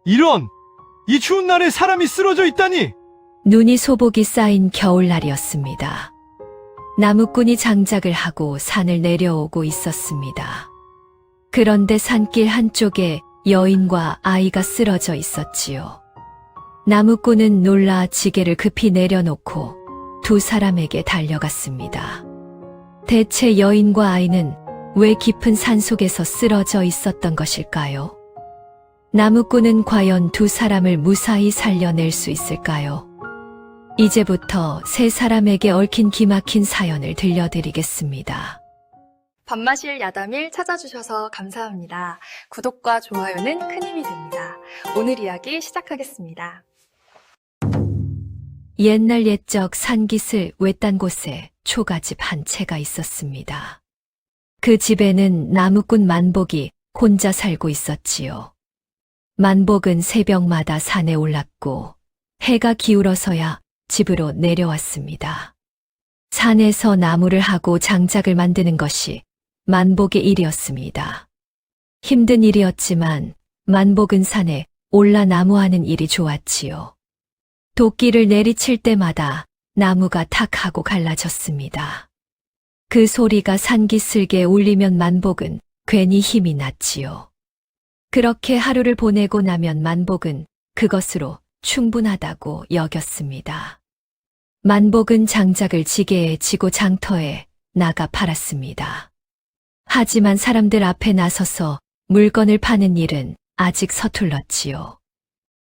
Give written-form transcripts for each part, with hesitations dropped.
이런! 이 추운 날에 사람이 쓰러져 있다니! 눈이 소복이 쌓인 겨울날이었습니다. 나무꾼이 장작을 하고 산을 내려오고 있었습니다. 그런데 산길 한쪽에 여인과 아이가 쓰러져 있었지요. 나무꾼은 놀라 지게를 급히 내려놓고 두 사람에게 달려갔습니다. 대체 여인과 아이는 왜 깊은 산속에서 쓰러져 있었던 것일까요? 나무꾼은 과연 두 사람을 무사히 살려낼 수 있을까요? 이제부터 세 사람에게 얽힌 기막힌 사연을 들려드리겠습니다. 밤마실 야담일 찾아주셔서 감사합니다. 구독과 좋아요는 큰 힘이 됩니다. 오늘 이야기 시작하겠습니다. 옛날 옛적 산기슭 외딴 곳에 초가집 한 채가 있었습니다. 그 집에는 나무꾼 만복이 혼자 살고 있었지요. 만복은 새벽마다 산에 올랐고 해가 기울어서야 집으로 내려왔습니다. 산에서 나무를 하고 장작을 만드는 것이 만복의 일이었습니다. 힘든 일이었지만 만복은 산에 올라 나무하는 일이 좋았지요. 도끼를 내리칠 때마다 나무가 탁 하고 갈라졌습니다. 그 소리가 산기슭에 울리면 만복은 괜히 힘이 났지요. 그렇게 하루를 보내고 나면 만복은 그것으로 충분하다고 여겼습니다. 만복은 장작을 지게에 지고 장터에 나가 팔았습니다. 하지만 사람들 앞에 나서서 물건을 파는 일은 아직 서툴렀지요.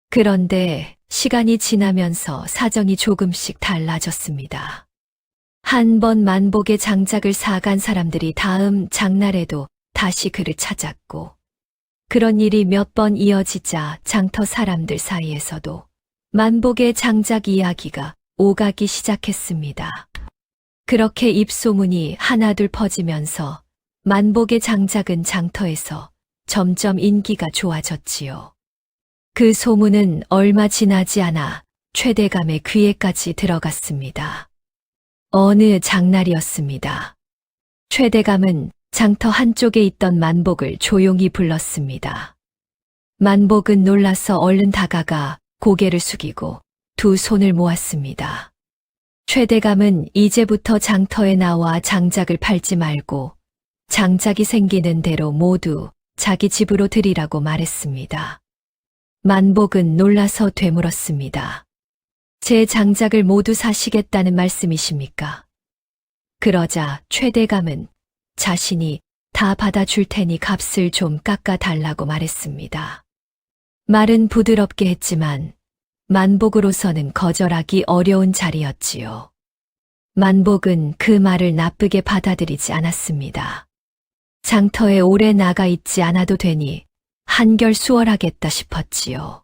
그런데 시간이 지나면서 사정이 조금씩 달라졌습니다. 한 번 만복의 장작을 사간 사람들이 다음 장날에도 다시 그를 찾았고, 그런 일이 몇 번 이어지자 장터 사람들 사이에서도 만복의 장작 이야기가 오가기 시작했습니다. 그렇게 입소문이 하나둘 퍼지면서 만복의 장작은 장터에서 점점 인기가 좋아졌지요. 그 소문은 얼마 지나지 않아 최대감의 귀에까지 들어갔습니다. 어느 장날이었습니다. 최대감은 장터 한쪽에 있던 만복을 조용히 불렀습니다. 만복은 놀라서 얼른 다가가 고개를 숙이고 두 손을 모았습니다. 최대감은 이제부터 장터에 나와 장작을 팔지 말고 장작이 생기는 대로 모두 자기 집으로 들이라고 말했습니다. 만복은 놀라서 되물었습니다. 제 장작을 모두 사시겠다는 말씀이십니까? 그러자 최대감은 자신이 다 받아줄 테니 값을 좀 깎아달라고 말했습니다. 말은 부드럽게 했지만 만복으로서는 거절하기 어려운 자리였지요. 만복은 그 말을 나쁘게 받아들이지 않았습니다. 장터에 오래 나가 있지 않아도 되니 한결 수월하겠다 싶었지요.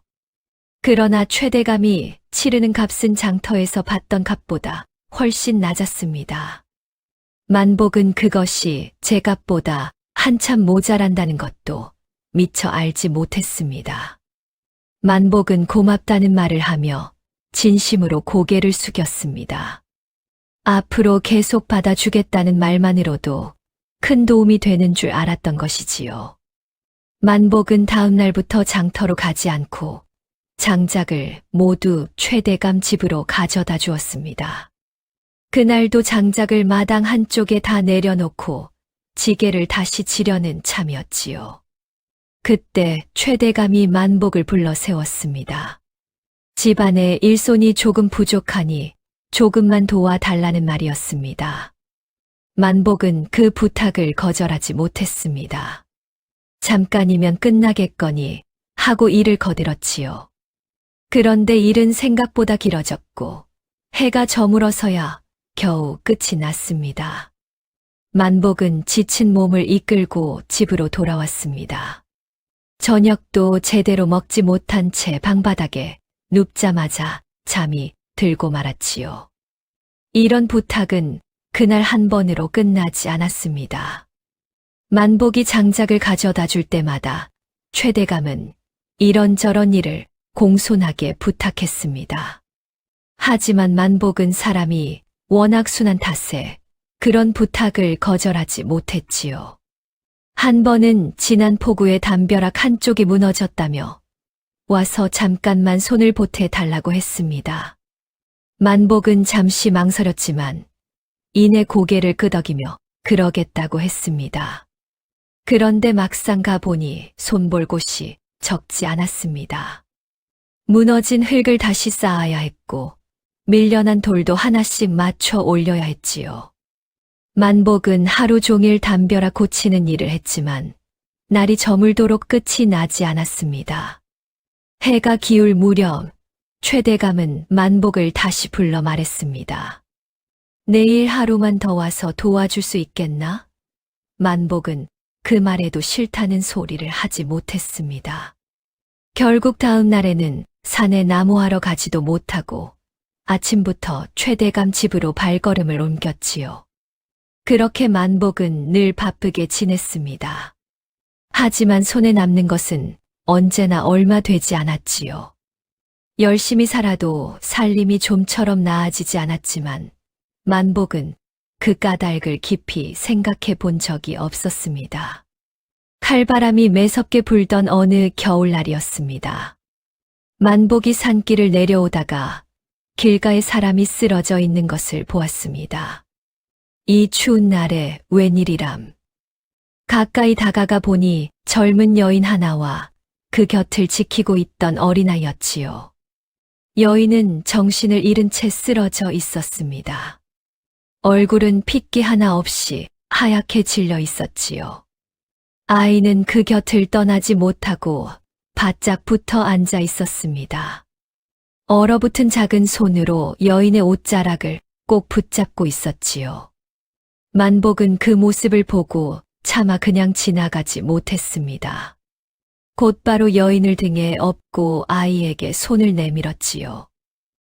그러나 최대감이 치르는 값은 장터에서 받던 값보다 훨씬 낮았습니다. 만복은 그것이 제 값보다 한참 모자란다는 것도 미처 알지 못했습니다. 만복은 고맙다는 말을 하며 진심으로 고개를 숙였습니다. 앞으로 계속 받아주겠다는 말만으로도 큰 도움이 되는 줄 알았던 것이지요. 만복은 다음 날부터 장터로 가지 않고 장작을 모두 최대감 집으로 가져다 주었습니다. 그날도 장작을 마당 한쪽에 다 내려놓고 지게를 다시 지려는 참이었지요. 그때 최대감이 만복을 불러 세웠습니다. 집안에 일손이 조금 부족하니 조금만 도와달라는 말이었습니다. 만복은 그 부탁을 거절하지 못했습니다. 잠깐이면 끝나겠거니 하고 일을 거들었지요. 그런데 일은 생각보다 길어졌고 해가 저물어서야 겨우 끝이 났습니다. 만복은 지친 몸을 이끌고 집으로 돌아왔습니다. 저녁도 제대로 먹지 못한 채 방바닥에 눕자마자 잠이 들고 말았지요. 이런 부탁은 그날 한 번으로 끝나지 않았습니다. 만복이 장작을 가져다 줄 때마다 최대감은 이런저런 일을 공손하게 부탁했습니다. 하지만 만복은 사람이 워낙 순한 탓에 그런 부탁을 거절하지 못했지요. 한 번은 지난 폭우에 담벼락 한쪽이 무너졌다며 와서 잠깐만 손을 보태 달라고 했습니다. 만복은 잠시 망설였지만 이내 고개를 끄덕이며 그러겠다고 했습니다. 그런데 막상 가보니 손볼 곳이 적지 않았습니다. 무너진 흙을 다시 쌓아야 했고 밀려난 돌도 하나씩 맞춰 올려야 했지요. 만복은 하루 종일 담벼락 고치는 일을 했지만 날이 저물도록 끝이 나지 않았습니다. 해가 기울 무렵 최대감은 만복을 다시 불러 말했습니다. 내일 하루만 더 와서 도와줄 수 있겠나? 만복은 그 말에도 싫다는 소리를 하지 못했습니다. 결국 다음 날에는 산에 나무하러 가지도 못하고 아침부터 최대감 집으로 발걸음을 옮겼지요. 그렇게 만복은 늘 바쁘게 지냈습니다. 하지만 손에 남는 것은 언제나 얼마 되지 않았지요. 열심히 살아도 살림이 좀처럼 나아지지 않았지만 만복은 그 까닭을 깊이 생각해 본 적이 없었습니다. 칼바람이 매섭게 불던 어느 겨울날이었습니다. 만복이 산길을 내려오다가 길가에 사람이 쓰러져 있는 것을 보았습니다. 이 추운 날에 웬일이람. 가까이 다가가 보니 젊은 여인 하나와 그 곁을 지키고 있던 어린아이였지요. 여인은 정신을 잃은 채 쓰러져 있었습니다. 얼굴은 핏기 하나 없이 하얗게 질려 있었지요. 아이는 그 곁을 떠나지 못하고 바짝 붙어 앉아 있었습니다. 얼어붙은 작은 손으로 여인의 옷자락을 꼭 붙잡고 있었지요. 만복은 그 모습을 보고 차마 그냥 지나가지 못했습니다. 곧바로 여인을 등에 업고 아이에게 손을 내밀었지요.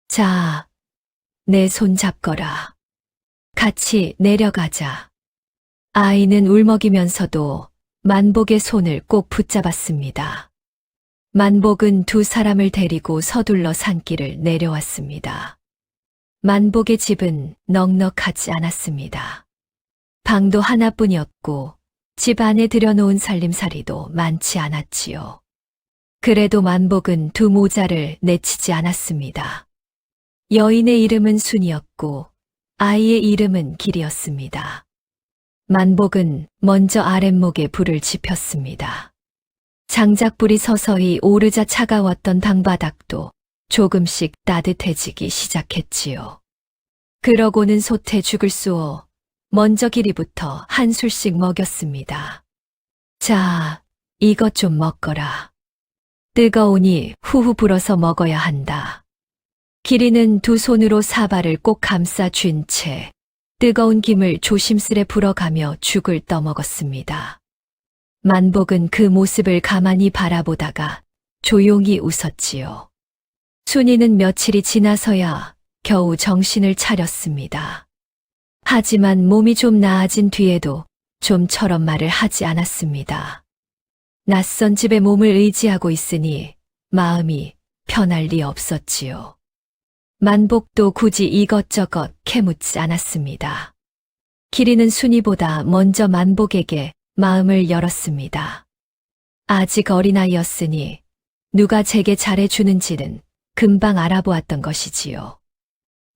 자, 내 손 잡거라. 같이 내려가자. 아이는 울먹이면서도 만복의 손을 꼭 붙잡았습니다. 만복은 두 사람을 데리고 서둘러 산길을 내려왔습니다. 만복의 집은 넉넉하지 않았습니다. 방도 하나뿐이었고 집 안에 들여놓은 살림살이도 많지 않았지요. 그래도 만복은 두 모자를 내치지 않았습니다. 여인의 이름은 순이었고 아이의 이름은 길이었습니다. 만복은 먼저 아랫목에 불을 지폈습니다. 장작불이 서서히 오르자 차가웠던 방바닥도 조금씩 따뜻해지기 시작했지요. 그러고는 솥에 죽을 쏘어 먼저 길이부터 한 술씩 먹였습니다. 자, 이것 좀 먹거라. 뜨거우니 후후 불어서 먹어야 한다. 길이는 두 손으로 사발을 꼭 감싸 쥔 채 뜨거운 김을 조심스레 불어가며 죽을 떠먹었습니다. 만복은 그 모습을 가만히 바라보다가 조용히 웃었지요. 순이는 며칠이 지나서야 겨우 정신을 차렸습니다. 하지만 몸이 좀 나아진 뒤에도 좀처럼 말을 하지 않았습니다. 낯선 집에 몸을 의지하고 있으니 마음이 편할 리 없었지요. 만복도 굳이 이것저것 캐묻지 않았습니다. 길이는 순이보다 먼저 만복에게 마음을 열었습니다. 아직 어린아이였으니 누가 제게 잘해주는지는 금방 알아보았던 것이지요.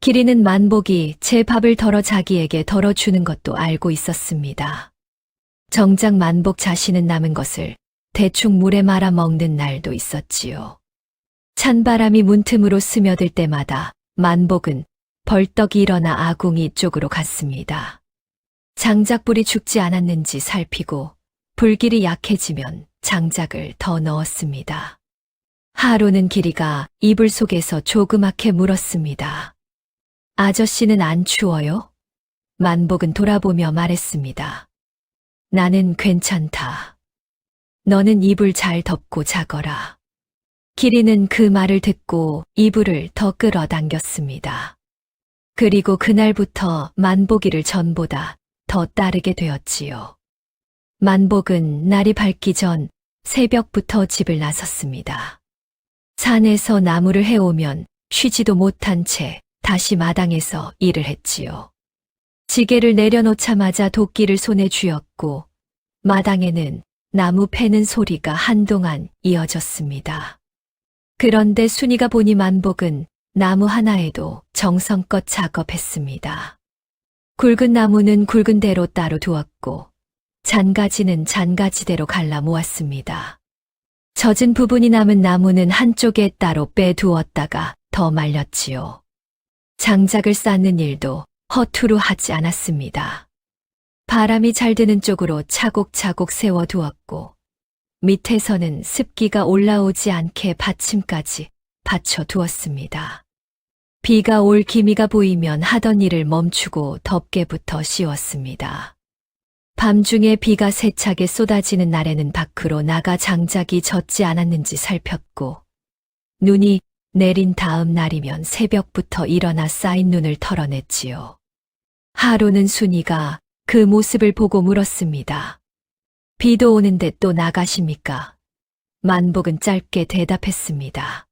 길이는 만복이 제 밥을 덜어 자기에게 덜어주는 것도 알고 있었습니다. 정작 만복 자신은 남은 것을 대충 물에 말아 먹는 날도 있었지요. 찬바람이 문틈으로 스며들 때마다 만복은 벌떡 일어나 아궁이 쪽으로 갔습니다. 장작불이 죽지 않았는지 살피고 불길이 약해지면 장작을 더 넣었습니다. 하루는 길이가 이불 속에서 조그맣게 물었습니다. 아저씨는 안 추워요? 만복은 돌아보며 말했습니다. 나는 괜찮다. 너는 이불 잘 덮고 자거라. 길이는 그 말을 듣고 이불을 더 끌어당겼습니다. 그리고 그날부터 만복이를 전보다 더 따르게 되었지요. 만복은 날이 밝기 전 새벽부터 집을 나섰습니다. 산에서 나무를 해오면 쉬지도 못한 채 다시 마당에서 일을 했지요. 지게를 내려놓자마자 도끼를 손에 쥐었고 마당에는 나무 패는 소리가 한동안 이어졌습니다. 그런데 순이가 보니 만복은 나무 하나에도 정성껏 작업했습니다. 굵은 나무는 굵은 대로 따로 두었고 잔가지는 잔가지대로 갈라 모았습니다. 젖은 부분이 남은 나무는 한쪽에 따로 빼두었다가 더 말렸지요. 장작을 쌓는 일도 허투루 하지 않았습니다. 바람이 잘 드는 쪽으로 차곡차곡 세워두었고 밑에서는 습기가 올라오지 않게 받침까지 받쳐두었습니다. 비가 올 기미가 보이면 하던 일을 멈추고 덮개부터 씌웠습니다. 밤중에 비가 세차게 쏟아지는 날에는 밖으로 나가 장작이 젖지 않았는지 살폈고 눈이 내린 다음 날이면 새벽부터 일어나 쌓인 눈을 털어냈지요. 하루는 순이가 그 모습을 보고 물었습니다. 비도 오는데 또 나가십니까? 만복은 짧게 대답했습니다.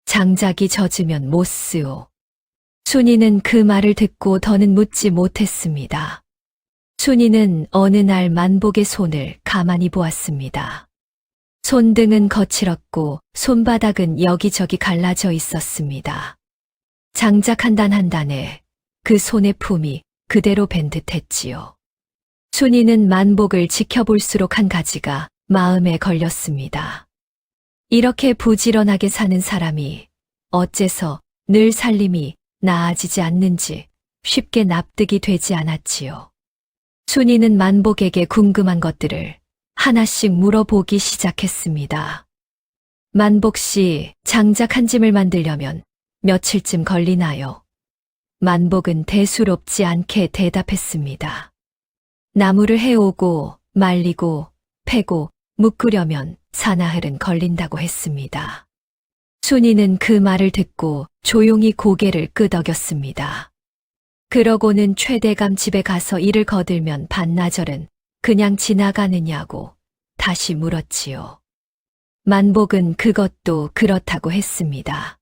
장작이 젖으면 못 쓰오. 순이는 그 말을 듣고 더는 묻지 못했습니다. 순이는 어느 날 만복의 손을 가만히 보았습니다. 손등은 거칠었고 손바닥은 여기저기 갈라져 있었습니다. 장작 한 단 한 단에 그 손의 품이 그대로 밴 듯했지요. 순이는 만복을 지켜볼수록 한 가지가 마음에 걸렸습니다. 이렇게 부지런하게 사는 사람이 어째서 늘 살림이 나아지지 않는지 쉽게 납득이 되지 않았지요. 순이는 만복에게 궁금한 것들을 하나씩 물어보기 시작했습니다. 만복 씨, 장작 한 짐을 만들려면 며칠쯤 걸리나요? 만복은 대수롭지 않게 대답했습니다. 나무를 해오고 말리고 패고 묶으려면 사나흘은 걸린다고 했습니다. 순이는 그 말을 듣고 조용히 고개를 끄덕였습니다. 그러고는 최대감 집에 가서 일을 거들면 반나절은 그냥 지나가느냐고 다시 물었지요. 만복은 그것도 그렇다고 했습니다.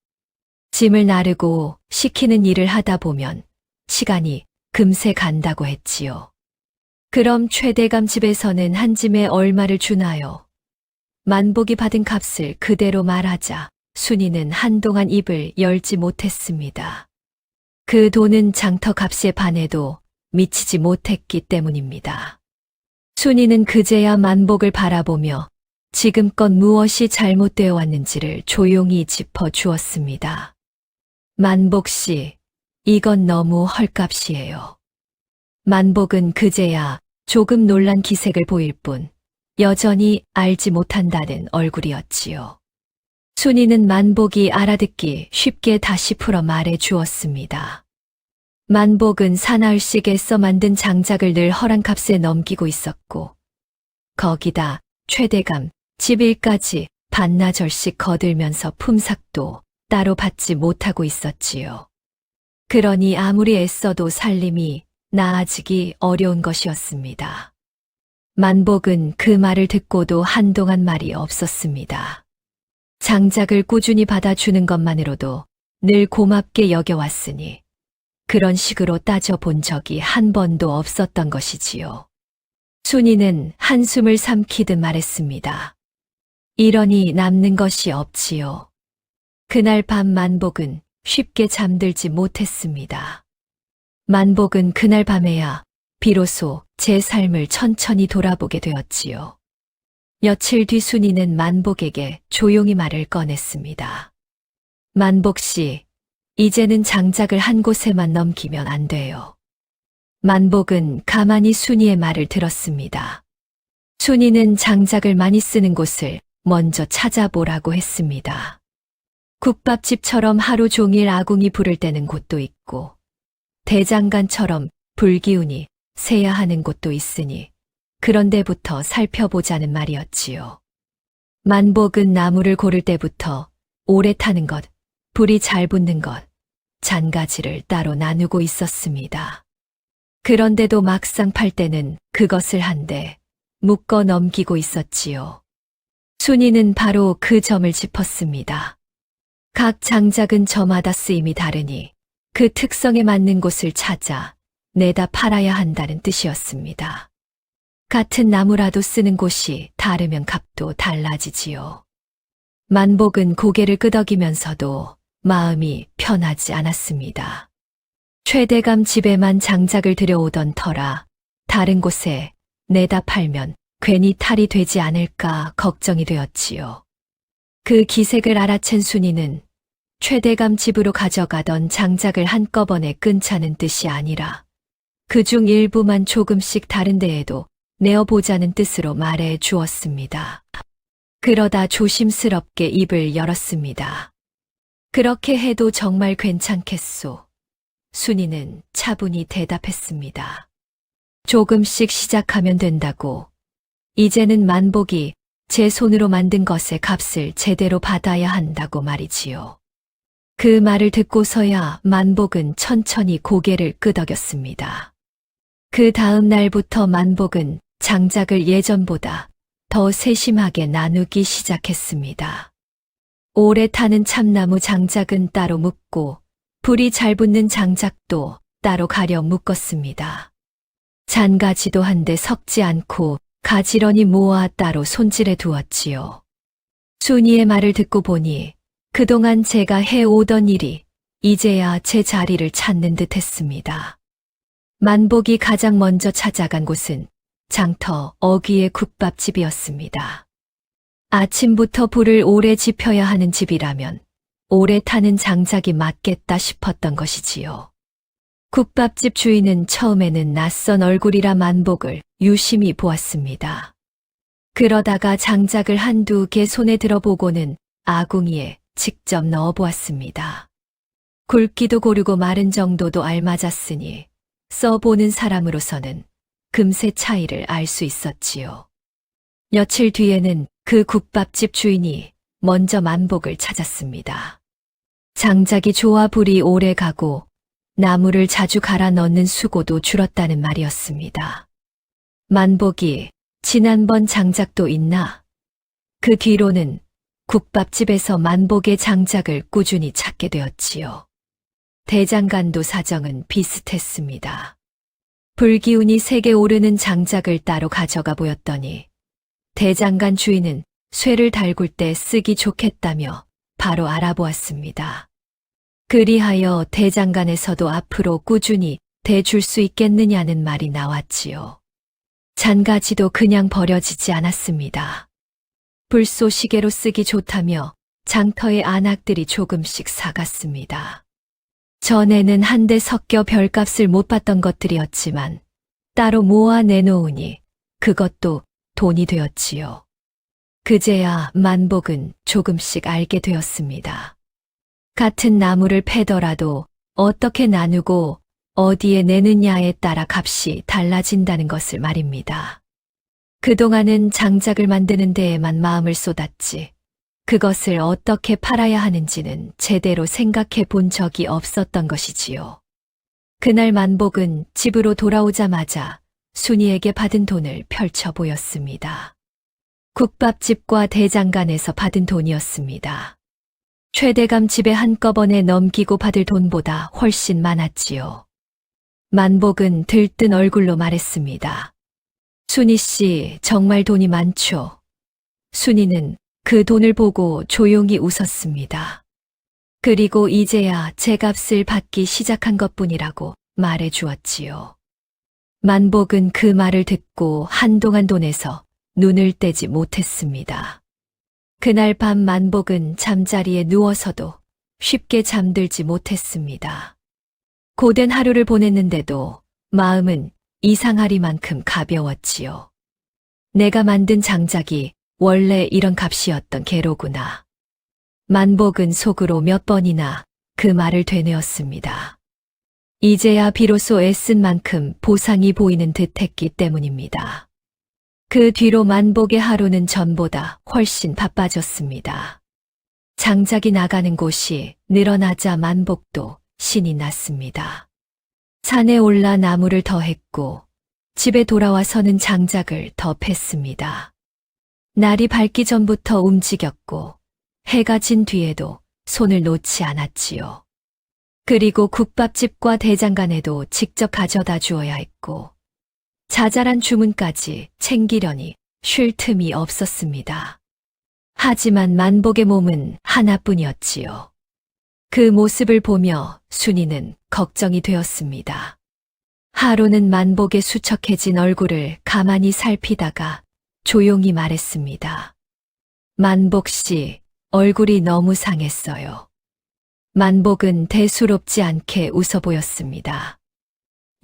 짐을 나르고 시키는 일을 하다 보면 시간이 금세 간다고 했지요. 그럼 최대감 집에서는 한 짐에 얼마를 주나요? 만복이 받은 값을 그대로 말하자 순이는 한동안 입을 열지 못했습니다. 그 돈은 장터 값에 반해도 미치지 못했기 때문입니다. 순이는 그제야 만복을 바라보며 지금껏 무엇이 잘못되어 왔는지를 조용히 짚어주었습니다. 만복 씨, 이건 너무 헐값이에요. 만복은 그제야 조금 놀란 기색을 보일 뿐 여전히 알지 못한다는 얼굴이었지요. 순이는 만복이 알아듣기 쉽게 다시 풀어 말해 주었습니다. 만복은 사나흘씩 애써 만든 장작을 늘 허란 값에 넘기고 있었고 거기다 최대감 집일까지 반나절씩 거들면서 품삯도 따로 받지 못하고 있었지요. 그러니 아무리 애써도 살림이 나아지기 어려운 것이었습니다. 만복은 그 말을 듣고도 한동안 말이 없었습니다. 장작을 꾸준히 받아주는 것만으로도 늘 고맙게 여겨왔으니 그런 식으로 따져본 적이 한 번도 없었던 것이지요. 순이는 한숨을 삼키듯 말했습니다. 이러니 남는 것이 없지요. 그날 밤 만복은 쉽게 잠들지 못했습니다. 만복은 그날 밤에야 비로소 제 삶을 천천히 돌아보게 되었지요. 며칠 뒤 순이는 만복에게 조용히 말을 꺼냈습니다. 만복 씨, 이제는 장작을 한 곳에만 넘기면 안 돼요. 만복은 가만히 순이의 말을 들었습니다. 순이는 장작을 많이 쓰는 곳을 먼저 찾아보라고 했습니다. 국밥집처럼 하루 종일 아궁이 부를 때는 곳도 있고 대장간처럼 불기운이 새야 하는 곳도 있으니 그런 데부터 살펴보자는 말이었지요. 만복은 나무를 고를 때부터 오래 타는 것, 불이 잘 붙는 것, 잔가지를 따로 나누고 있었습니다. 그런데도 막상 팔 때는 그것을 한데 묶어 넘기고 있었지요. 순이는 바로 그 점을 짚었습니다. 각 장작은 저마다 쓰임이 다르니 그 특성에 맞는 곳을 찾아 내다 팔아야 한다는 뜻이었습니다. 같은 나무라도 쓰는 곳이 다르면 값도 달라지지요. 만복은 고개를 끄덕이면서도 마음이 편하지 않았습니다. 최대감 집에만 장작을 들여오던 터라 다른 곳에 내다 팔면 괜히 탈이 되지 않을까 걱정이 되었지요. 그 기색을 알아챈 순이는 최대감 집으로 가져가던 장작을 한꺼번에 끊자는 뜻이 아니라 그중 일부만 조금씩 다른 데에도 내어보자는 뜻으로 말해 주었습니다. 그러다 조심스럽게 입을 열었습니다. 그렇게 해도 정말 괜찮겠소. 순이는 차분히 대답했습니다. 조금씩 시작하면 된다고. 이제는 만복이 제 손으로 만든 것의 값을 제대로 받아야 한다고 말이지요. 그 말을 듣고서야 만복은 천천히 고개를 끄덕였습니다. 그 다음 날부터 만복은 장작을 예전보다 더 세심하게 나누기 시작했습니다. 오래 타는 참나무 장작은 따로 묶고 불이 잘 붙는 장작도 따로 가려 묶었습니다. 잔가지도 한데 섞지 않고 가지런히 모아 따로 손질해 두었지요. 순이의 말을 듣고 보니 그동안 제가 해오던 일이 이제야 제 자리를 찾는 듯 했습니다. 만복이 가장 먼저 찾아간 곳은 장터 어귀의 국밥집이었습니다. 아침부터 불을 오래 지펴야 하는 집이라면 오래 타는 장작이 맞겠다 싶었던 것이지요. 국밥집 주인은 처음에는 낯선 얼굴이라 만복을 유심히 보았습니다. 그러다가 장작을 한두 개 손에 들어보고는 아궁이에 직접 넣어보았습니다. 굵기도 고르고 마른 정도도 알맞았으니 써보는 사람으로서는 금세 차이를 알 수 있었지요. 며칠 뒤에는 그 국밥집 주인이 먼저 만복을 찾았습니다. 장작이 좋아 불이 오래 가고 나무를 자주 갈아 넣는 수고도 줄었다는 말이었습니다. 만복이 지난번 장작도 있나? 그 뒤로는 국밥집에서 만복의 장작을 꾸준히 찾게 되었지요. 대장간도 사정은 비슷했습니다. 불기운이 세게 오르는 장작을 따로 가져가 보였더니 대장간 주인은 쇠를 달굴 때 쓰기 좋겠다며 바로 알아보았습니다. 그리하여 대장간에서도 앞으로 꾸준히 대줄 수 있겠느냐는 말이 나왔지요. 잔가지도 그냥 버려지지 않았습니다. 불쏘시개로 쓰기 좋다며 장터의 안악들이 조금씩 사갔습니다. 전에는 한데 섞여 별값을 못 받던 것들이었지만 따로 모아 내놓으니 그것도 돈이 되었지요. 그제야 만복은 조금씩 알게 되었습니다. 같은 나무를 패더라도 어떻게 나누고 어디에 내느냐에 따라 값이 달라진다는 것을 말입니다. 그동안은 장작을 만드는 데에만 마음을 쏟았지 그것을 어떻게 팔아야 하는지는 제대로 생각해 본 적이 없었던 것이지요. 그날 만복은 집으로 돌아오자마자 순이에게 받은 돈을 펼쳐 보였습니다. 국밥집과 대장간에서 받은 돈이었습니다. 최대감 집에 한꺼번에 넘기고 받을 돈보다 훨씬 많았지요. 만복은 들뜬 얼굴로 말했습니다. 순이 씨, 정말 돈이 많죠. 순이는 그 돈을 보고 조용히 웃었습니다. 그리고 이제야 제 값을 받기 시작한 것뿐이라고 말해 주었지요. 만복은 그 말을 듣고 한동안 돈에서 눈을 떼지 못했습니다. 그날 밤 만복은 잠자리에 누워서도 쉽게 잠들지 못했습니다. 고된 하루를 보냈는데도 마음은 이상하리만큼 가벼웠지요. 내가 만든 장작이 원래 이런 값이었던 게로구나. 만복은 속으로 몇 번이나 그 말을 되뇌었습니다. 이제야 비로소 애쓴 만큼 보상이 보이는 듯했기 때문입니다. 그 뒤로 만복의 하루는 전보다 훨씬 바빠졌습니다. 장작이 나가는 곳이 늘어나자 만복도 신이 났습니다. 산에 올라 나무를 더 했고 집에 돌아와서는 장작을 더 팼습니다. 날이 밝기 전부터 움직였고 해가 진 뒤에도 손을 놓지 않았지요. 그리고 국밥집과 대장간에도 직접 가져다 주어야 했고 자잘한 주문까지 챙기려니 쉴 틈이 없었습니다. 하지만 만복의 몸은 하나뿐이었지요. 그 모습을 보며 순이는 걱정이 되었습니다. 하루는 만복의 수척해진 얼굴을 가만히 살피다가 조용히 말했습니다. 만복 씨, 얼굴이 너무 상했어요. 만복은 대수롭지 않게 웃어 보였습니다.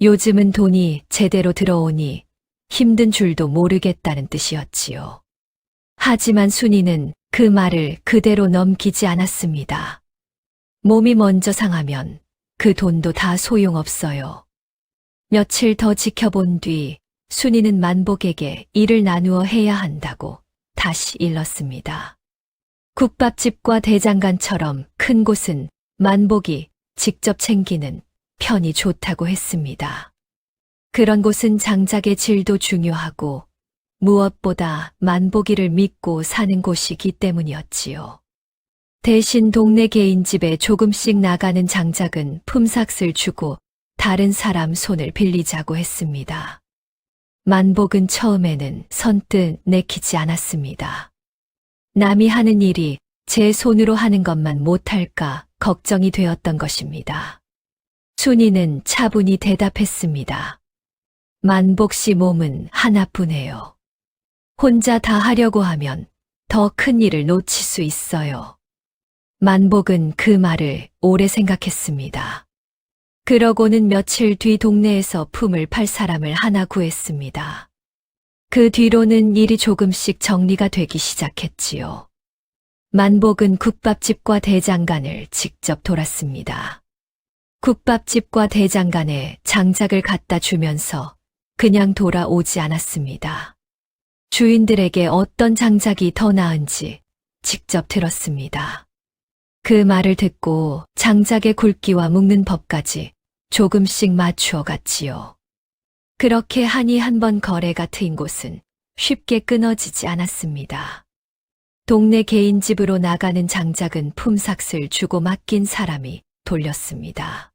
요즘은 돈이 제대로 들어오니 힘든 줄도 모르겠다는 뜻이었지요. 하지만 순이는 그 말을 그대로 넘기지 않았습니다. 몸이 먼저 상하면 그 돈도 다 소용없어요. 며칠 더 지켜본 뒤 순이는 만복에게 일을 나누어 해야 한다고 다시 일렀습니다. 국밥집과 대장간처럼 큰 곳은 만복이 직접 챙기는 편이 좋다고 했습니다. 그런 곳은 장작의 질도 중요하고 무엇보다 만복이를 믿고 사는 곳이기 때문이었지요. 대신 동네 개인집에 조금씩 나가는 장작은 품삯을 주고 다른 사람 손을 빌리자고 했습니다. 만복은 처음에는 선뜻 내키지 않았습니다. 남이 하는 일이 제 손으로 하는 것만 못할까 걱정이 되었던 것입니다. 순이는 차분히 대답했습니다. 만복 씨 몸은 하나뿐이에요. 혼자 다 하려고 하면 더 큰 일을 놓칠 수 있어요. 만복은 그 말을 오래 생각했습니다. 그러고는 며칠 뒤 동네에서 품을 팔 사람을 하나 구했습니다. 그 뒤로는 일이 조금씩 정리가 되기 시작했지요. 만복은 국밥집과 대장간을 직접 돌았습니다. 국밥집과 대장간에 장작을 갖다 주면서 그냥 돌아오지 않았습니다. 주인들에게 어떤 장작이 더 나은지 직접 들었습니다. 그 말을 듣고 장작의 굵기와 묶는 법까지 조금씩 맞추어 갔지요. 그렇게 하니 한 번 거래가 트인 곳은 쉽게 끊어지지 않았습니다. 동네 개인집으로 나가는 장작은 품삯을 주고 맡긴 사람이 돌렸습니다.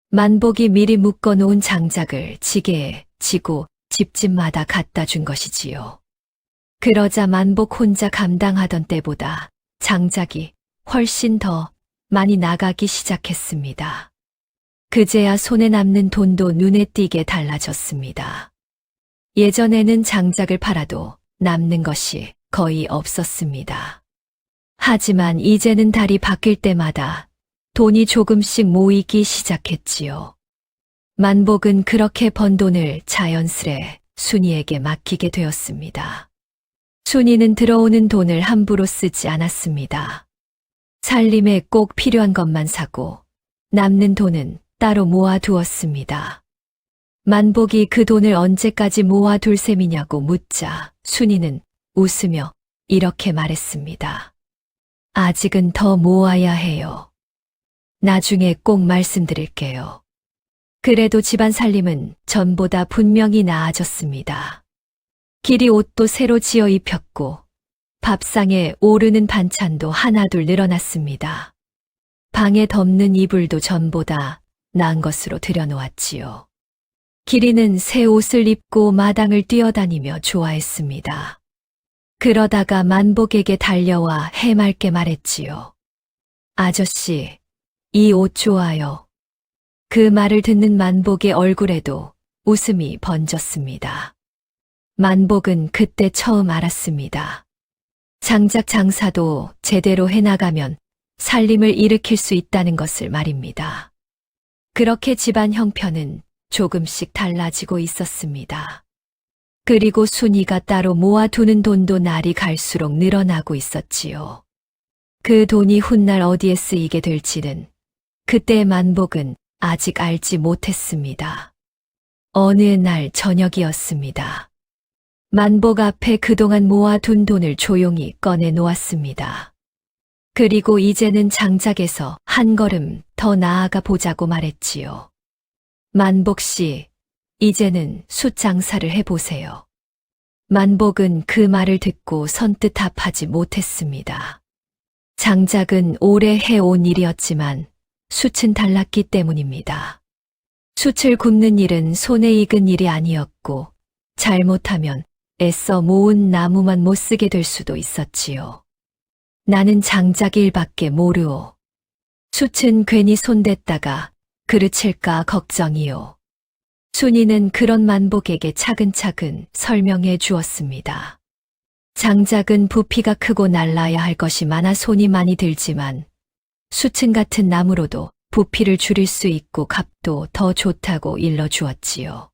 만복이 미리 묶어놓은 장작을 지게에 지고 집집마다 갖다 준 것이지요. 그러자 만복 혼자 감당하던 때보다 장작이 훨씬 더 많이 나가기 시작했습니다. 그제야 손에 남는 돈도 눈에 띄게 달라졌습니다. 예전에는 장작을 팔아도 남는 것이 거의 없었습니다. 하지만 이제는 달이 바뀔 때마다 돈이 조금씩 모이기 시작했지요. 만복은 그렇게 번 돈을 자연스레 순이에게 맡기게 되었습니다. 순이는 들어오는 돈을 함부로 쓰지 않았습니다. 살림에 꼭 필요한 것만 사고 남는 돈은 따로 모아두었습니다. 만복이 그 돈을 언제까지 모아둘 셈이냐고 묻자 순이는 웃으며 이렇게 말했습니다. 아직은 더 모아야 해요. 나중에 꼭 말씀드릴게요. 그래도 집안 살림은 전보다 분명히 나아졌습니다. 길이 옷도 새로 지어 입혔고 밥상에 오르는 반찬도 하나둘 늘어났습니다. 방에 덮는 이불도 전보다 나은 것으로 들여놓았지요. 기리는 새 옷을 입고 마당을 뛰어다니며 좋아했습니다. 그러다가 만복에게 달려와 해맑게 말했지요. 아저씨, 이 옷 좋아요. 그 말을 듣는 만복의 얼굴에도 웃음이 번졌습니다. 만복은 그때 처음 알았습니다. 장작 장사도 제대로 해나가면 살림을 일으킬 수 있다는 것을 말입니다. 그렇게 집안 형편은 조금씩 달라지고 있었습니다. 그리고 순이가 따로 모아두는 돈도 날이 갈수록 늘어나고 있었지요. 그 돈이 훗날 어디에 쓰이게 될지는 그때의 만복은 아직 알지 못했습니다. 어느 날 저녁이었습니다. 만복 앞에 그동안 모아둔 돈을 조용히 꺼내 놓았습니다. 그리고 이제는 장작에서 한 걸음 더 나아가 보자고 말했지요. 만복 씨, 이제는 숯 장사를 해보세요. 만복은 그 말을 듣고 선뜻 답하지 못했습니다. 장작은 오래 해온 일이었지만 숯은 달랐기 때문입니다. 숯을 굽는 일은 손에 익은 일이 아니었고 잘못하면 애써 모은 나무만 못 쓰게 될 수도 있었지요. 나는 장작 일밖에 모르오. 숯은 괜히 손댔다가 그르칠까 걱정이오. 순이는 그런 만복에게 차근차근 설명해 주었습니다. 장작은 부피가 크고 날라야 할 것이 많아 손이 많이 들지만 숯은 같은 나무로도 부피를 줄일 수 있고 값도 더 좋다고 일러주었지요.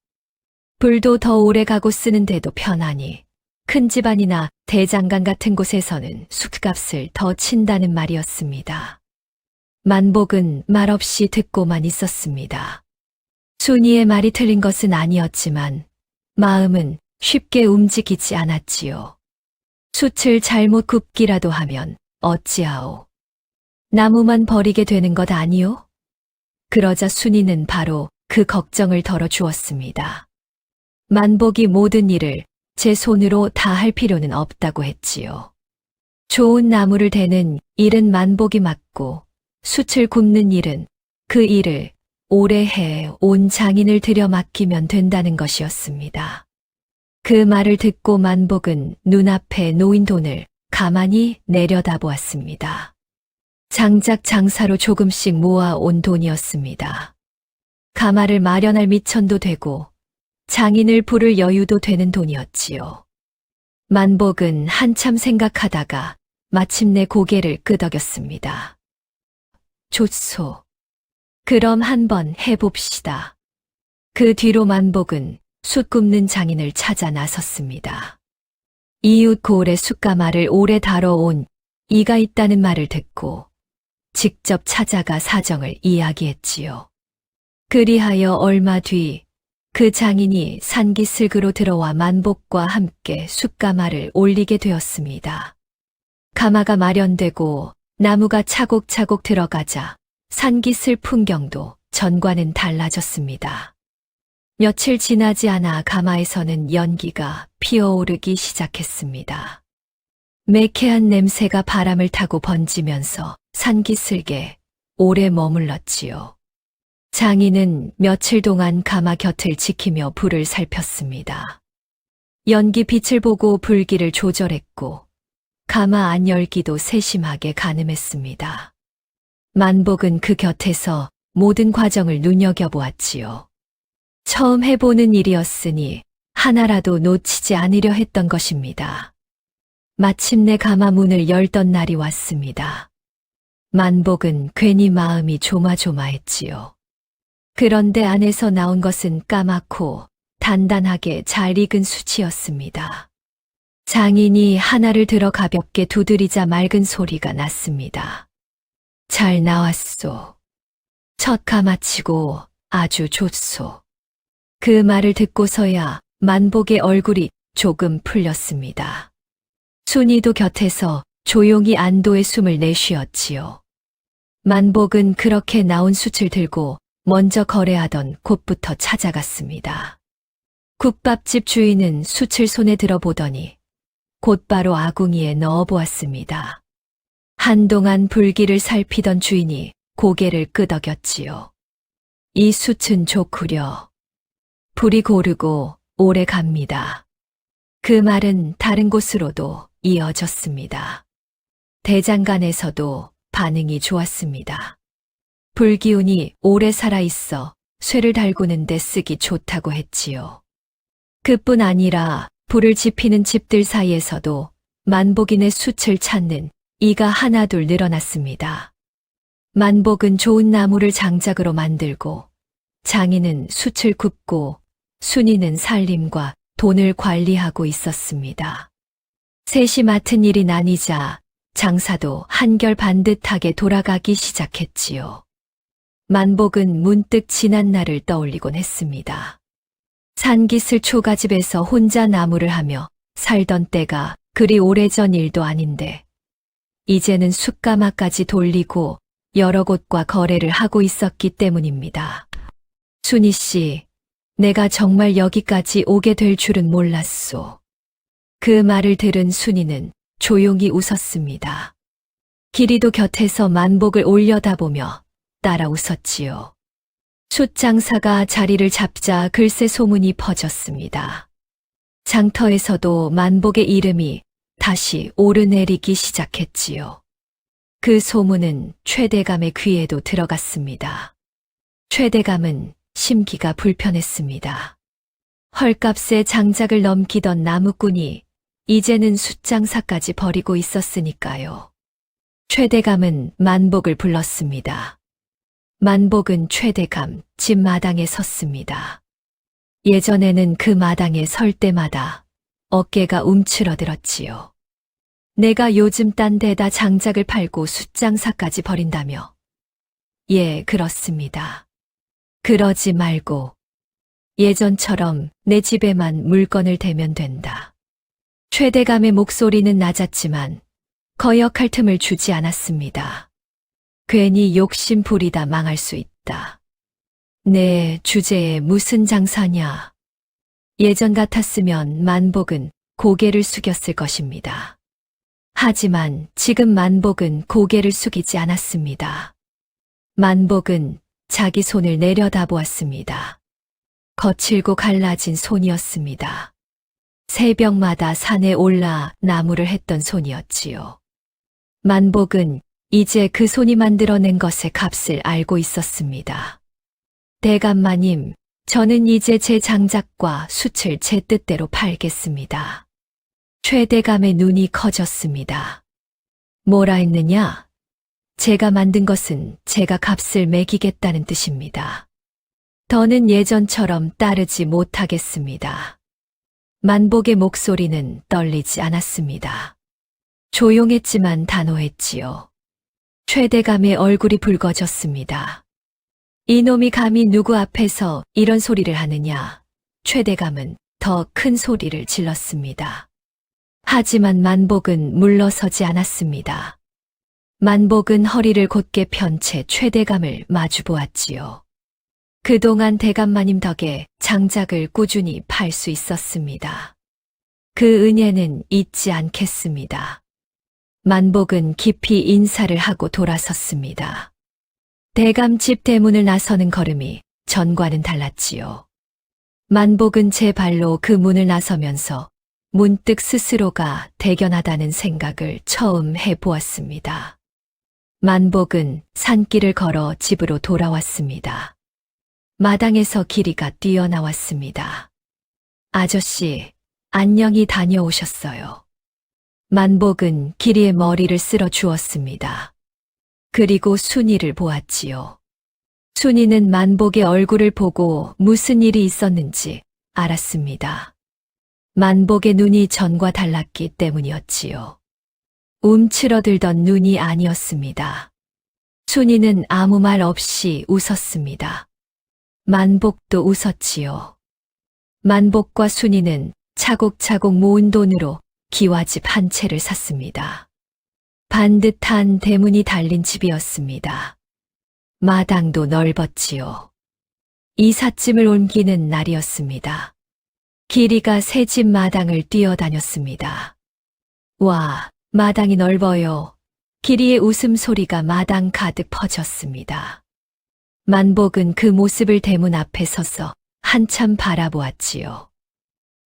불도 더 오래 가고 쓰는데도 편하니 큰 집안이나 대장간 같은 곳에서는 숯값을 더 친다는 말이었습니다. 만복은 말없이 듣고만 있었습니다. 순이의 말이 틀린 것은 아니었지만 마음은 쉽게 움직이지 않았지요. 숯을 잘못 굽기라도 하면 어찌하오. 나무만 버리게 되는 것 아니오? 그러자 순이는 바로 그 걱정을 덜어주었습니다. 만복이 모든 일을 제 손으로 다 할 필요는 없다고 했지요. 좋은 나무를 대는 일은 만복이 맡고 숯을 굽는 일은 그 일을 오래 해 온 장인을 들여 맡기면 된다는 것이었습니다. 그 말을 듣고 만복은 눈앞에 놓인 돈을 가만히 내려다보았습니다. 장작 장사로 조금씩 모아온 돈이었습니다. 가마를 마련할 미천도 되고 장인을 부를 여유도 되는 돈이었지요. 만복은 한참 생각하다가 마침내 고개를 끄덕였습니다. 좋소. 그럼 한번 해봅시다. 그 뒤로 만복은 숯 굽는 장인을 찾아 나섰습니다. 이웃 고을에 숯가마를 오래 다뤄온 이가 있다는 말을 듣고 직접 찾아가 사정을 이야기했지요. 그리하여 얼마 뒤 그 장인이 산기슭으로 들어와 만복과 함께 숯가마를 올리게 되었습니다. 가마가 마련되고 나무가 차곡차곡 들어가자 산기슭 풍경도 전과는 달라졌습니다. 며칠 지나지 않아 가마에서는 연기가 피어오르기 시작했습니다. 매캐한 냄새가 바람을 타고 번지면서 산기슭에 오래 머물렀지요. 장인은 며칠 동안 가마 곁을 지키며 불을 살폈습니다. 연기 빛을 보고 불기를 조절했고 가마 안 열기도 세심하게 가늠했습니다. 만복은 그 곁에서 모든 과정을 눈여겨보았지요. 처음 해보는 일이었으니 하나라도 놓치지 않으려 했던 것입니다. 마침내 가마 문을 열던 날이 왔습니다. 만복은 괜히 마음이 조마조마했지요. 그런데 안에서 나온 것은 까맣고 단단하게 잘 익은 숯이었습니다. 장인이 하나를 들어 가볍게 두드리자 맑은 소리가 났습니다. 잘 나왔소. 첫 가마치고 아주 좋소. 그 말을 듣고서야 만복의 얼굴이 조금 풀렸습니다. 순이도 곁에서 조용히 안도의 숨을 내쉬었지요. 만복은 그렇게 나온 숯을 들고 먼저 거래하던 곳부터 찾아갔습니다. 국밥집 주인은 숯을 손에 들어보더니 곧바로 아궁이에 넣어보았습니다. 한동안 불기를 살피던 주인이 고개를 끄덕였지요. 이 숯은 좋구려. 불이 고르고 오래 갑니다. 그 말은 다른 곳으로도 이어졌습니다. 대장간에서도 반응이 좋았습니다. 불기운이 오래 살아있어 쇠를 달구는 데 쓰기 좋다고 했지요. 그뿐 아니라 불을 지피는 집들 사이에서도 만복인의 숯을 찾는 이가 하나둘 늘어났습니다. 만복은 좋은 나무를 장작으로 만들고 장인은 숯을 굽고 순이는 살림과 돈을 관리하고 있었습니다. 셋이 맡은 일이 나뉘자 장사도 한결 반듯하게 돌아가기 시작했지요. 만복은 문득 지난 날을 떠올리곤 했습니다. 산기슭 초가집에서 혼자 나무를 하며 살던 때가 그리 오래전 일도 아닌데 이제는 숯가마까지 돌리고 여러 곳과 거래를 하고 있었기 때문입니다. 순이 씨, 내가 정말 여기까지 오게 될 줄은 몰랐소. 그 말을 들은 순이는 조용히 웃었습니다. 기리도 곁에서 만복을 올려다보며 따라 웃었지요. 숯장사가 자리를 잡자 글쎄 소문이 퍼졌습니다. 장터에서도 만복의 이름이 다시 오르내리기 시작했지요. 그 소문은 최대감의 귀에도 들어갔습니다. 최대감은 심기가 불편했습니다. 헐값에 장작을 넘기던 나무꾼이 이제는 숫장사까지 버리고 있었으니까요. 최대감은 만복을 불렀습니다. 만복은 최대감 집 마당에 섰습니다. 예전에는 그 마당에 설 때마다 어깨가 움츠러들었지요. 내가 요즘 딴 데다 장작을 팔고 숫장사까지 버린다며. 예, 그렇습니다. 그러지 말고 예전처럼 내 집에만 물건을 대면 된다. 최대감의 목소리는 낮았지만 거역할 틈을 주지 않았습니다. 괜히 욕심 부리다 망할 수 있다. 내 주제에 무슨 장사냐. 예전 같았으면 만복은 고개를 숙였을 것입니다. 하지만 지금 만복은 고개를 숙이지 않았습니다. 만복은 자기 손을 내려다보았습니다. 거칠고 갈라진 손이었습니다. 새벽마다 산에 올라 나무를 했던 손이었지요. 만복은 이제 그 손이 만들어낸 것의 값을 알고 있었습니다. 대감마님, 저는 이제 제 장작과 숯을 제 뜻대로 팔겠습니다. 최대감의 눈이 커졌습니다. 뭐라 했느냐? 제가 만든 것은 제가 값을 매기겠다는 뜻입니다. 더는 예전처럼 따르지 못하겠습니다. 만복의 목소리는 떨리지 않았습니다. 조용했지만 단호했지요. 최대감의 얼굴이 붉어졌습니다. 이놈이 감히 누구 앞에서 이런 소리를 하느냐. 최대감은 더 큰 소리를 질렀습니다. 하지만 만복은 물러서지 않았습니다. 만복은 허리를 곧게 편 채 최대감을 마주보았지요. 그동안 대감마님 덕에 장작을 꾸준히 팔 수 있었습니다. 그 은혜는 잊지 않겠습니다. 만복은 깊이 인사를 하고 돌아섰습니다. 대감 집 대문을 나서는 걸음이 전과는 달랐지요. 만복은 제 발로 그 문을 나서면서 문득 스스로가 대견하다는 생각을 처음 해보았습니다. 만복은 산길을 걸어 집으로 돌아왔습니다. 마당에서 기리가 뛰어나왔습니다. 아저씨, 안녕히 다녀오셨어요. 만복은 기리의 머리를 쓸어 주었습니다. 그리고 순이를 보았지요. 순이는 만복의 얼굴을 보고 무슨 일이 있었는지 알았습니다. 만복의 눈이 전과 달랐기 때문이었지요. 움츠러들던 눈이 아니었습니다. 순이는 아무 말 없이 웃었습니다. 만복도 웃었지요. 만복과 순이는 차곡차곡 모은 돈으로 기와집 한 채를 샀습니다. 반듯한 대문이 달린 집이었습니다. 마당도 넓었지요. 이삿짐을 옮기는 날이었습니다. 기리가 새 집 마당을 뛰어다녔습니다. 와, 마당이 넓어요. 기리의 웃음소리가 마당 가득 퍼졌습니다. 만복은 그 모습을 대문 앞에 서서 한참 바라보았지요.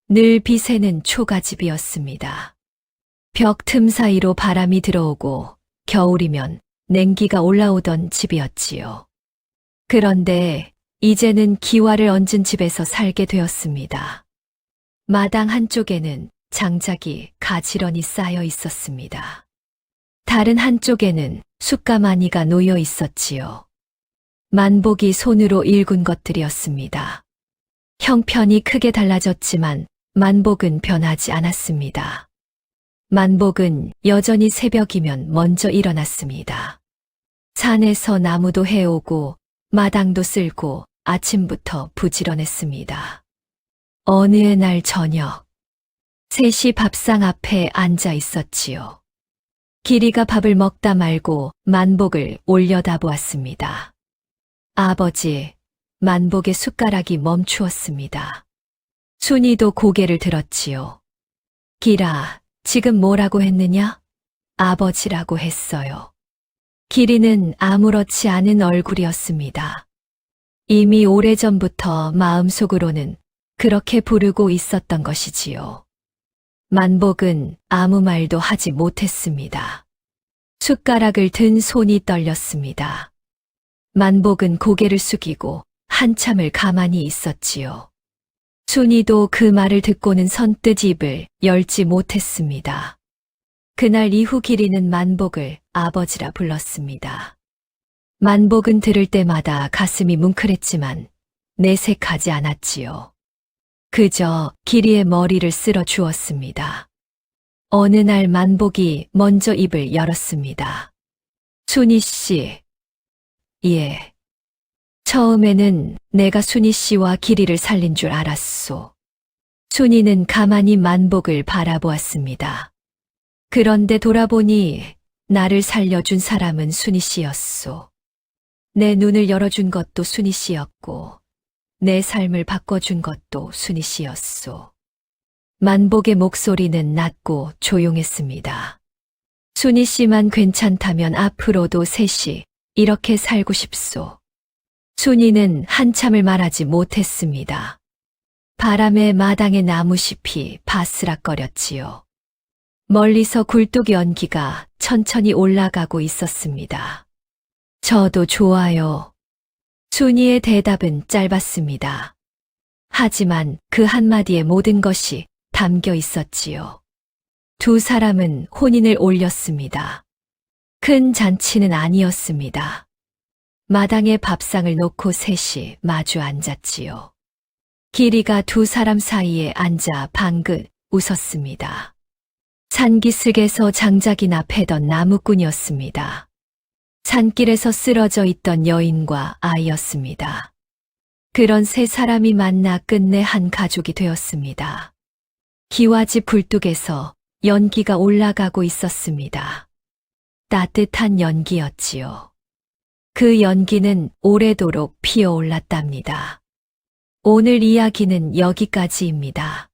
늘 비새는 초가집이었습니다. 벽 틈 사이로 바람이 들어오고 겨울이면 냉기가 올라오던 집이었지요. 그런데 이제는 기와를 얹은 집에서 살게 되었습니다. 마당 한쪽에는 장작이 가지런히 쌓여 있었습니다. 다른 한쪽에는 숯가마니가 놓여 있었지요. 만복이 손으로 일군 것들이었습니다. 형편이 크게 달라졌지만 만복은 변하지 않았습니다. 만복은 여전히 새벽이면 먼저 일어났습니다. 산에서 나무도 해오고 마당도 쓸고 아침부터 부지런했습니다. 어느 날 저녁, 셋이 밥상 앞에 앉아 있었지요. 기리가 밥을 먹다 말고 만복을 올려다보았습니다. 아버지, 만복의 숟가락이 멈추었습니다. 순이도 고개를 들었지요. 기라, 지금 뭐라고 했느냐? 아버지라고 했어요. 기리는 아무렇지 않은 얼굴이었습니다. 이미 오래전부터 마음속으로는 그렇게 부르고 있었던 것이지요. 만복은 아무 말도 하지 못했습니다. 숟가락을 든 손이 떨렸습니다. 만복은 고개를 숙이고 한참을 가만히 있었지요. 순이도 그 말을 듣고는 선뜻 입을 열지 못했습니다. 그날 이후 기리는 만복을 아버지라 불렀습니다. 만복은 들을 때마다 가슴이 뭉클했지만 내색하지 않았지요. 그저 기리의 머리를 쓸어 주었습니다. 어느 날 만복이 먼저 입을 열었습니다. 순이 씨. 예. 처음에는 내가 순이 씨와 기리를 살린 줄 알았소. 순이는 가만히 만복을 바라보았습니다. 그런데 돌아보니 나를 살려준 사람은 순이 씨였소. 내 눈을 열어준 것도 순이 씨였고 내 삶을 바꿔준 것도 순이 씨였소. 만복의 목소리는 낮고 조용했습니다. 순이 씨만 괜찮다면 앞으로도 셋이 이렇게 살고 싶소. 순이는 한참을 말하지 못했습니다. 바람에 마당의 나무잎이 바스락거렸지요. 멀리서 굴뚝 연기가 천천히 올라가고 있었습니다. 저도 좋아요. 순이의 대답은 짧았습니다. 하지만 그 한마디에 모든 것이 담겨 있었지요. 두 사람은 혼인을 올렸습니다. 큰 잔치는 아니었습니다. 마당에 밥상을 놓고 셋이 마주 앉았지요. 기리가 두 사람 사이에 앉아 방긋 웃었습니다. 산기슭에서 장작이나 패던 나무꾼이었습니다. 산길에서 쓰러져 있던 여인과 아이였습니다. 그런 세 사람이 만나 끝내 한 가족이 되었습니다. 기와집 굴뚝에서 연기가 올라가고 있었습니다. 따뜻한 연기였지요. 그 연기는 오래도록 피어올랐답니다. 오늘 이야기는 여기까지입니다.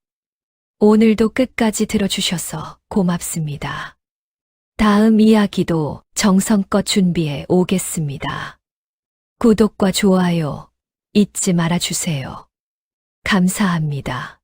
오늘도 끝까지 들어주셔서 고맙습니다. 다음 이야기도 정성껏 준비해 오겠습니다. 구독과 좋아요 잊지 말아주세요. 감사합니다.